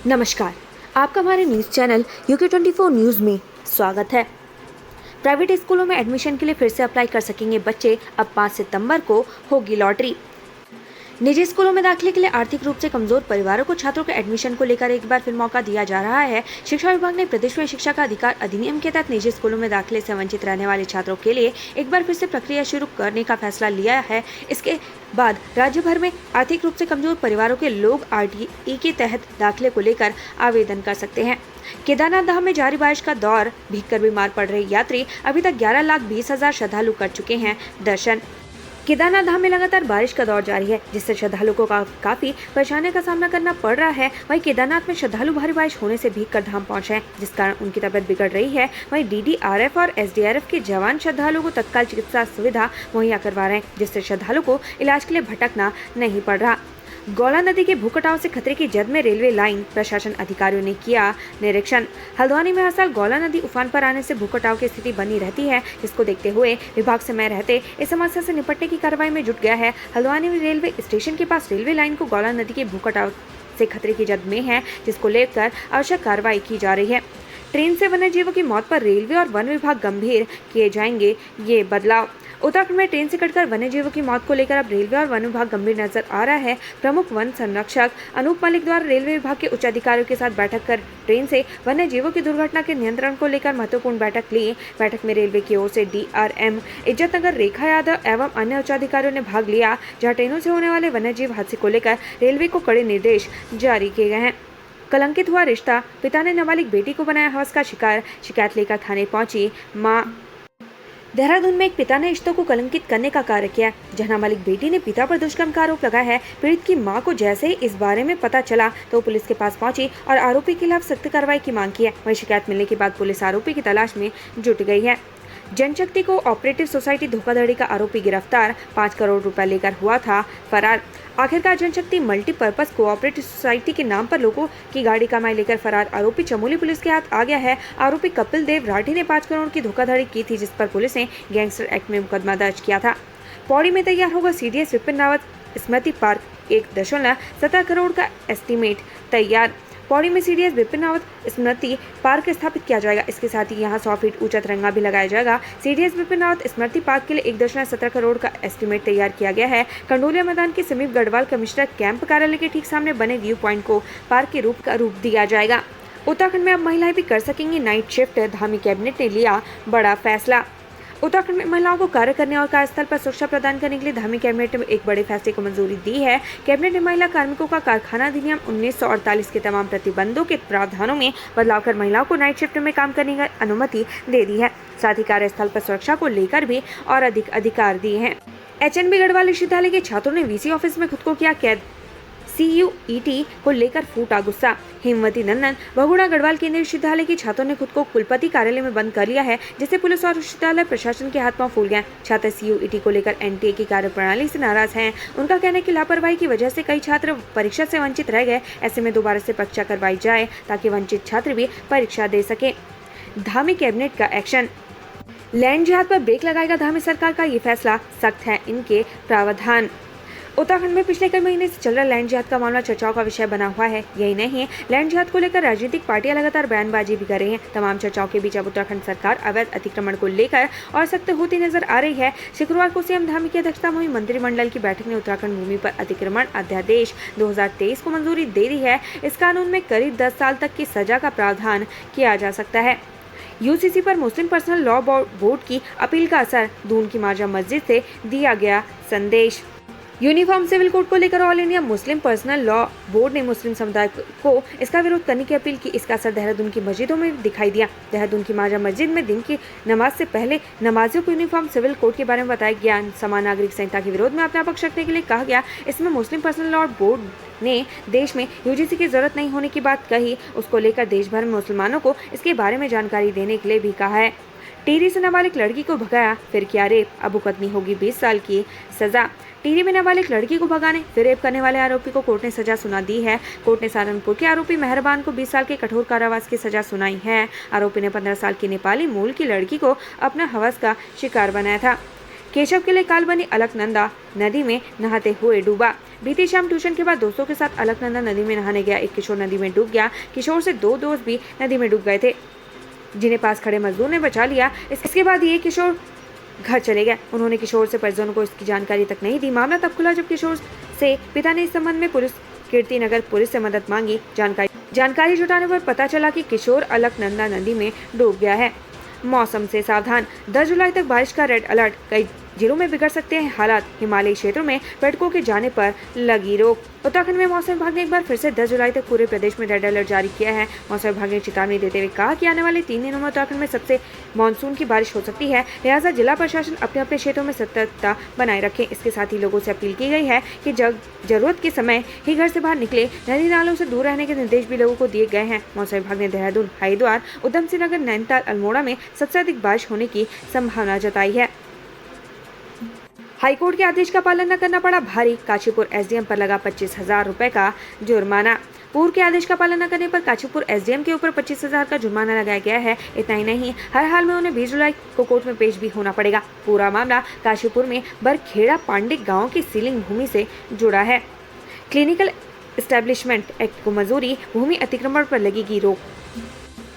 नमस्कार, आपका हमारे न्यूज़ चैनल UK24 न्यूज़ में स्वागत है। प्राइवेट स्कूलों में एडमिशन के लिए फिर से अप्लाई कर सकेंगे बच्चे। अब 5 सितंबर को होगी लॉटरी। निजी स्कूलों में दाखिले के लिए आर्थिक रूप से कमजोर परिवारों को छात्रों के एडमिशन को लेकर एक बार फिर मौका दिया जा रहा है। शिक्षा विभाग ने प्रदेश में शिक्षा का अधिकार अधिनियम के तहत निजी स्कूलों में दाखिले से वंचित रहने वाले छात्रों के लिए एक बार फिर से प्रक्रिया शुरू करने का फैसला लिया है। इसके बाद राज्य भर में आर्थिक रूप से कमजोर परिवारों के लोग RTE के तहत दाखिले को लेकर आवेदन कर सकते हैं। केदारनाथ धाम में जारी बारिश का दौर, भीगकर बीमार पड़ रहे यात्री। अभी तक 11,20,000 श्रद्धालु कर चुके हैं दर्शन। केदारनाथ धाम में लगातार बारिश का दौर जारी है, जिससे श्रद्धालुओं को काफी परेशानी का सामना करना पड़ रहा है। वहीं केदारनाथ में श्रद्धालु भारी बारिश होने से भीगकर धाम पहुंचे हैं, जिस कारण उनकी तबीयत बिगड़ रही है। वहीं DDRF और SDRF के जवान श्रद्धालुओं को तत्काल चिकित्सा सुविधा मुहैया करवा रहे हैं, जिससे श्रद्धालु को इलाज के लिए भटकना नहीं पड़ रहा। गौला नदी के भूकटाव से खतरे की जद में रेलवे लाइन प्रशासन अधिकारियों ने किया निरीक्षण। हल्द्वानी में हर साल गौला नदी उफान पर आने से भूकटाव की स्थिति बनी रहती है, जिसको देखते हुए विभाग समय रहते इस समस्या से निपटने की कार्रवाई में जुट गया है। हल्द्वानी में रेलवे स्टेशन के पास रेलवे लाइन को गौला नदी के भूकटाव से खतरे की जद में है, जिसको लेकर आवश्यक कार्रवाई की जा रही है। ट्रेन से वन्य जीवों की मौत पर रेलवे और वन विभाग गंभीर किए जाएंगे ये बदलाव। उत्तराखंड में ट्रेन से कटकर वन्य जीवों की मौत को लेकर अब रेलवे और वन विभाग गंभीर नजर आ रहा है। प्रमुख वन संरक्षक अनूप मलिक द्वारा रेलवे विभाग के उच्च अधिकारियों के साथ बैठक कर ट्रेन से वन्य जीवों की दुर्घटना के नियंत्रण को लेकर महत्वपूर्ण बैठक ली। बैठक में रेलवे की ओर से DRM इज्जतनगर रेखा यादव एवं अन्य उच्च अधिकारियों ने भाग लिया, जहाँ ट्रेनों से होने वाले वन्य जीव हादसे को लेकर रेलवे को कड़े निर्देश जारी किए गए हैं। कलंकित हुआ रिश्ता, पिता ने नाबालिग बेटी को बनाया हवस का शिकार। शिकायत लेकर थाने पहुंची मां। देहरादून में एक पिता ने रिश्तों को कलंकित करने का कार्य किया, जहां नाबालिग बेटी ने पिता पर दुष्कर्म का आरोप लगाया है। पीड़ित की मां को जैसे ही इस बारे में पता चला तो पुलिस के पास पहुंची और आरोपी के खिलाफ सख्त कार्रवाई की मांग की है। वहीं शिकायत मिलने के बाद पुलिस आरोपी की तलाश में जुट गई है। जनशक्ति को ऑपरेटिव सोसाइटी धोखाधड़ी का आरोपी गिरफ्तार, 5 करोड़ रुपए लेकर हुआ था फरार। आखिरकार जनशक्ति मल्टीपर्पज कोऑपरेटिव सोसाइटी के नाम पर लोगों की गाड़ी कमाई लेकर फरार आरोपी चमोली पुलिस के हाथ आ गया है। आरोपी कपिल देव राठी ने 5 करोड़ की धोखाधड़ी की थी, जिस पर पुलिस ने गैंगस्टर एक्ट में मुकदमा दर्ज किया था। पौड़ी में तैयार होगा CDS विपिन रावत स्मृति पार्क, 1.17 करोड़ का एस्टीमेट तैयार। पौड़ी में CDS विपिन रावत स्मृति पार्क स्थापित किया जाएगा। इसके साथ ही यहां 100 फीट ऊंचा तिरंगा भी लगाया जाएगा। CDS विपिन रावत स्मृति पार्क के लिए 1.17 करोड़ का एस्टीमेट तैयार किया गया है। कंडोलिया मैदान के समीप गढ़वाल कमिश्नर कैंप कार्यालय के ठीक सामने बने व्यू पॉइंट को पार्क के रूप दिया जाएगा। उत्तराखंड में अब महिलाएं भी कर सकेंगी नाइट शिफ्ट, धामी कैबिनेट ने लिया बड़ा फैसला। उत्तराखंड में महिलाओं को कार्य करने और कार्यस्थल पर सुरक्षा प्रदान करने के लिए धामी कैबिनेट ने एक बड़े फैसले को मंजूरी दी है। कैबिनेट ने महिला कार्मिकों का कारखाना अधिनियम 1948 के तमाम प्रतिबंधों के प्रावधानों में बदलाव कर महिलाओं को नाइट शिफ्ट में काम करने की अनुमति दे दी है। साथ ही कार्यस्थल पर सुरक्षा को लेकर भी और अधिक अधिकार दिए हैं। HNB गढ़वाल विश्वविद्यालय के छात्रों ने VC ऑफिस में खुद को किया कैद। CUET को लेकर फूटा गुस्सा। हेमवती नंदन भगोड़ा गढ़वाल केंद्रीय विश्वविद्यालय के छात्रों ने खुद को कुलपति कार्यालय में बंद कर लिया है, जिससे पुलिस और विश्वविद्यालय प्रशासन के हाथ पांव फूल गए। छात्र CUET को लेकर NTA की कार्यप्रणाली से नाराज हैं। उनका कहना है कि लापरवाही की वजह से कई छात्र परीक्षा से वंचित रह गए। ऐसे में दोबारा से परीक्षा करवाई जाए ताकि वंचित छात्र भी परीक्षा दे सके। धामी कैबिनेट का एक्शन। लैंड जिहाद पर ब्रेक लगाएगा धामी सरकार का ये फैसला, सख्त है इनके प्रावधान। उत्तराखंड में पिछले कई महीने से चल रहा लैंड जिहाद का मामला चर्चाओं का विषय बना हुआ है। यही नहीं, लैंड जिहाद को लेकर राजनीतिक पार्टियां लगातार बयानबाजी भी कर रही हैं। तमाम चर्चाओं के बीच अब उत्तराखंड सरकार अवैध अतिक्रमण को लेकर और सख्त होती नजर आ रही है। शुक्रवार को CM धामी की अध्यक्षता में हुई मंत्रिमंडल की बैठक ने उत्तराखंड भूमि पर अतिक्रमण अध्यादेश 2023 को मंजूरी दे दी है। इस कानून में करीब 10 साल तक की सजा का प्रावधान किया जा सकता है। UCC पर मुस्लिम पर्सनल लॉ बोर्ड की अपील का असर, दून की माजा मस्जिद से दिया गया संदेश। यूनिफॉर्म सिविल कोड को लेकर all India Muslim personal law board ने मुस्लिम समुदाय को इसका विरोध करने की अपील की। इसका असर देहरादून की मस्जिदों में दिखाई दिया। देहरादून की माजा मस्जिद में दिन की नमाज से पहले नमाजियों को यूनिफॉर्म सिविल कोड के बारे में बताया गया। समान नागरिक संहिता के विरोध में अपना पक्ष रखने के लिए कहा गया। इसमें मुस्लिम पर्सनल लॉ बोर्ड ने देश में UGC की जरूरत नहीं होने की बात कही। उसको लेकर देश भर में मुसलमानों को इसके बारे में जानकारी देने के लिए भी कहा है। टिहरी से नाबालिग लड़की को भगाया, फिर किया रेप, अब भुगतनी होगी 20 साल की सजा। टिहरी में नाबालिग लड़की को भगाने फिर रेप करने वाले आरोपी को कोर्ट ने सजा सुना दी है। कोर्ट ने सहारनपुर के आरोपी मेहरबान को 20 साल के कठोर कारावास की सजा सुनाई है। आरोपी ने 15 साल की नेपाली मूल की लड़की को अपना हवस का शिकार बनाया था। केशव के लिए काल बनी अलकनंदा नदी में नहाते हुए डूबा। बीती शाम ट्यूशन के बाद दोस्तों के साथ अलकनंदा नदी में नहाने गया एक किशोर नदी में डूब गया। किशोर से 2 दोस्त भी नदी में डूब गए थे, जिन्हें पास खड़े मजदूर ने बचा लिया। इसके बाद ये किशोर घर चले गए। उन्होंने किशोर से परिजनों को इसकी जानकारी तक नहीं दी। मामला तब खुला जब किशोर से पिता ने इस संबंध में कीर्तिनगर पुलिस से मदद मांगी। जानकारी जुटाने पर पता चला कि किशोर अलकनंदा नदी में डूब गया है। मौसम से सावधान, 10 जुलाई तक बारिश का रेड अलर्ट। कई जिलों में बिगड़ सकते हैं हालात। हिमालयी क्षेत्रों में पर्यटकों के जाने पर लगी रोक। उत्तराखंड में मौसम विभाग ने एक बार फिर से 10 जुलाई तक पूरे प्रदेश में रेड अलर्ट जारी किया है। मौसम विभाग ने चेतावनी देते हुए कहा कि आने वाले 3 दिनों में उत्तराखंड में सबसे मानसून की बारिश हो सकती है, लिहाजा जिला प्रशासन अपने अपने क्षेत्रों में सतर्कता बनाए रखें। इसके साथ ही लोगों से अपील की गई है कि जरूरत के समय ही घर से बाहर निकले। नदी नालों से दूर रहने के निर्देश भी लोगों को दिए गए हैं। मौसम विभाग ने देहरादून, हरिद्वार, उधम सिंह नगर, नैनीताल, अल्मोड़ा में सबसे अधिक बारिश होने की संभावना जताई है। हाईकोर्ट के आदेश का पालन न करना पड़ा भारी। काशीपुर एसडीएम पर लगा 25,000 रुपए का जुर्माना। पूर्व के आदेश का पालन न करने पर काशीपुर एसडीएम के ऊपर 25,000 का जुर्माना लगाया गया है। इतना ही नहीं, हर हाल में उन्हें 20 जुलाई को कोर्ट में पेश भी होना पड़ेगा। पूरा मामला काशीपुर में बरखेड़ा पांडिक गांव की सीलिंग भूमि से जुड़ा है। क्लिनिकल एस्टेब्लिशमेंट एक्ट को मंजूरी, भूमि अतिक्रमण पर लगेगी रोक।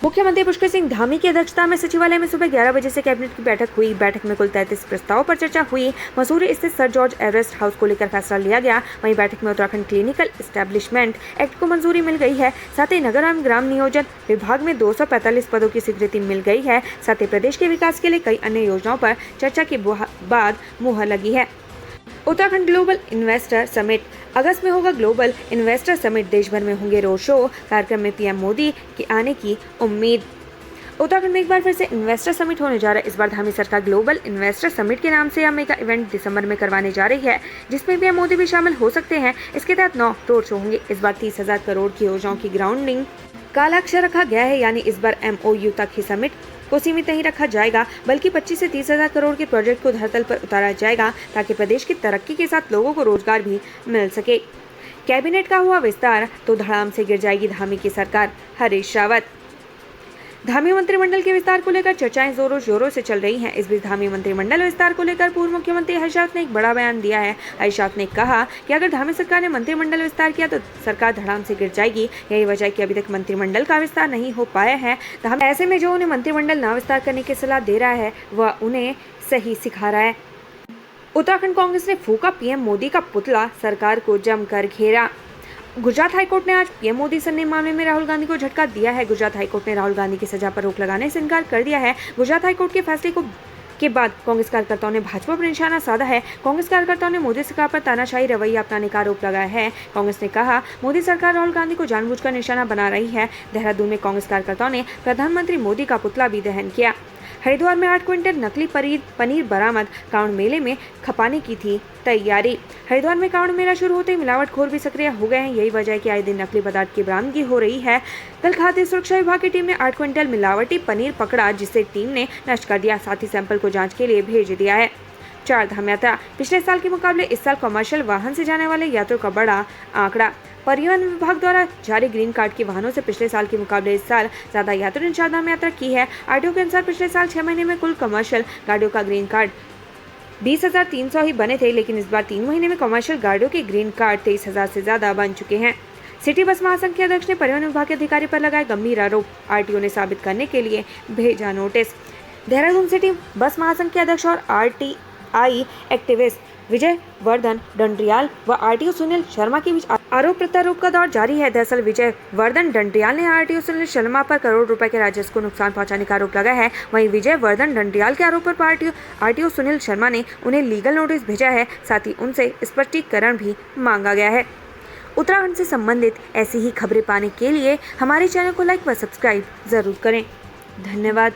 मुख्यमंत्री पुष्कर सिंह धामी की अध्यक्षता में सचिवालय में सुबह 11 बजे से कैबिनेट की बैठक हुई। बैठक में कुल 33 प्रस्तावों पर चर्चा हुई। मसूरी स्थित सर जॉर्ज एवरेस्ट हाउस को लेकर फैसला लिया गया। वहीं बैठक में उत्तराखंड क्लिनिकल एस्टेब्लिशमेंट एक्ट को मंजूरी मिल गई है। साथ ही नगर एवं ग्राम नियोजन विभाग में 245 पदों की स्वीकृति मिल गई है। साथ ही प्रदेश के विकास के लिए कई अन्य योजनाओं पर चर्चा के बाद मुहर लगी है। उत्तराखंड ग्लोबल इन्वेस्टर समिट, अगस्त में होगा ग्लोबल इन्वेस्टर समिट। देश भर में होंगे रोड शो। कार्यक्रम में पीएम मोदी के आने की उम्मीद। उत्तराखंड में एक बार फिर से इन्वेस्टर समिट होने जा रहा है। इस बार धामी सरकार ग्लोबल इन्वेस्टर समिट के नाम से यह मेगा इवेंट दिसंबर में करवाने जा रही है, जिसमें पीएम मोदी भी शामिल हो सकते हैं। इसके तहत 9 रोड शो होंगे। इस बार 30,000 करोड़ की योजनाओं की ग्राउंडिंग का लक्ष्य रखा गया है, यानी इस बार MOU तक ही समिट को सीमित नहीं रखा जाएगा, बल्कि 25 से 30,000 करोड़ के प्रोजेक्ट को धरातल पर उतारा जाएगा, ताकि प्रदेश की तरक्की के साथ लोगों को रोजगार भी मिल सके। कैबिनेट का हुआ विस्तार तो धड़ाम से गिर जाएगी धामी की सरकार, हरीश रावत। धामी मंत्रिमंडल के विस्तार को लेकर चर्चाएं जोरों शोरों से चल रही हैं। इस बीच धामी मंत्रिमंडल विस्तार को लेकर पूर्व मुख्यमंत्री हरीश रावत ने एक बड़ा बयान दिया है। हरीश रावत ने कहा कि अगर धामी सरकार ने मंत्रिमंडल विस्तार किया तो सरकार धड़ाम से गिर जाएगी। यही वजह है कि अभी तक मंत्रिमंडल का विस्तार नहीं हो पाया है। ऐसे में जो उन्हें मंत्रिमंडल न विस्तार करने की सलाह दे रहा है वह उन्हें सही सिखा रहा है। उत्तराखंड कांग्रेस ने फूका पीएम मोदी का पुतला, सरकार को जमकर घेरा। गुजरात हाईकोर्ट ने आज पीएम मोदी सरनेम मामले में राहुल गांधी को झटका दिया है। गुजरात हाईकोर्ट ने राहुल गांधी की सजा पर रोक लगाने से इनकार कर दिया है। गुजरात हाईकोर्ट के फैसले के बाद कांग्रेस कार्यकर्ताओं ने भाजपा पर निशाना साधा है। कांग्रेस कार्यकर्ताओं ने मोदी सरकार पर तानाशाही रवैया अपनाने का आरोप लगाया है। कांग्रेस ने कहा, मोदी सरकार राहुल गांधी को जानबूझकर निशाना बना रही है। देहरादून में कांग्रेस कार्यकर्ताओं ने प्रधानमंत्री मोदी का पुतला भी दहन किया। हरिद्वार में 8 क्विंटल नकली पनीर बरामद, कांवड़ मेले में खपाने की थी तैयारी। हरिद्वार में कांवड़ मेला शुरू होते ही मिलावटखोर भी सक्रिय हो गए हैं। यही वजह है कि आए दिन नकली पदार्थ की बरामदगी हो रही है। कल खाद्य सुरक्षा विभाग की टीम ने 8 क्विंटल मिलावटी पनीर पकड़ा, जिसे टीम ने नष्ट कर दिया। साथ ही सैंपल को जाँच के लिए भेज दिया है। 4 धाम यात्रा, पिछले साल के मुकाबले इस साल कमर्शियल वाहन से जाने वाले यात्रियों का बड़ा आंकड़ा। परिवहन विभाग द्वारा जारी ग्रीन कार्ड के वाहनों से पिछले साल के मुकाबले इस साल ज्यादा यात्रियों ने 4 धाम यात्रा की है। आरटीओ के अनुसार पिछले साल 6 महीने में कुल कमर्शियल गाड़ियों का ग्रीन कार्ड 20,300 ही बने थे, लेकिन इस बार 3 महीने में कमर्शियल गाड़ियों के ग्रीन कार्ड 23,000 से ज्यादा बन चुके हैं। सिटी बस महासंघ के अध्यक्ष ने परिवहन विभाग के अधिकारी पर लगाए गंभीर आरोप। आरटीओ ने साबित करने के लिए भेजा नोटिस। देहरादून सिटी बस महासंघ के अध्यक्ष और RTI एक्टिविस्ट विजय वर्धन डंडरियाल व आरटीओ सुनील शर्मा के बीच आरोप प्रत्यारोप का दौर जारी है। दरअसल विजय वर्धन डंडरियाल ने आरटीओ सुनील शर्मा पर करोड़ रुपए के राजस्व को नुकसान पहुंचाने का आरोप लगाया है। वहीं विजय वर्धन डंडरियाल के आरोप पर आरटीओ सुनील शर्मा ने उन्हें लीगल नोटिस भेजा है। साथ ही उनसे स्पष्टीकरण भी मांगा गया है। उत्तराखंड से संबंधित ऐसी ही खबरें पाने के लिए हमारे चैनल को लाइक व सब्सक्राइब जरूर करें। धन्यवाद।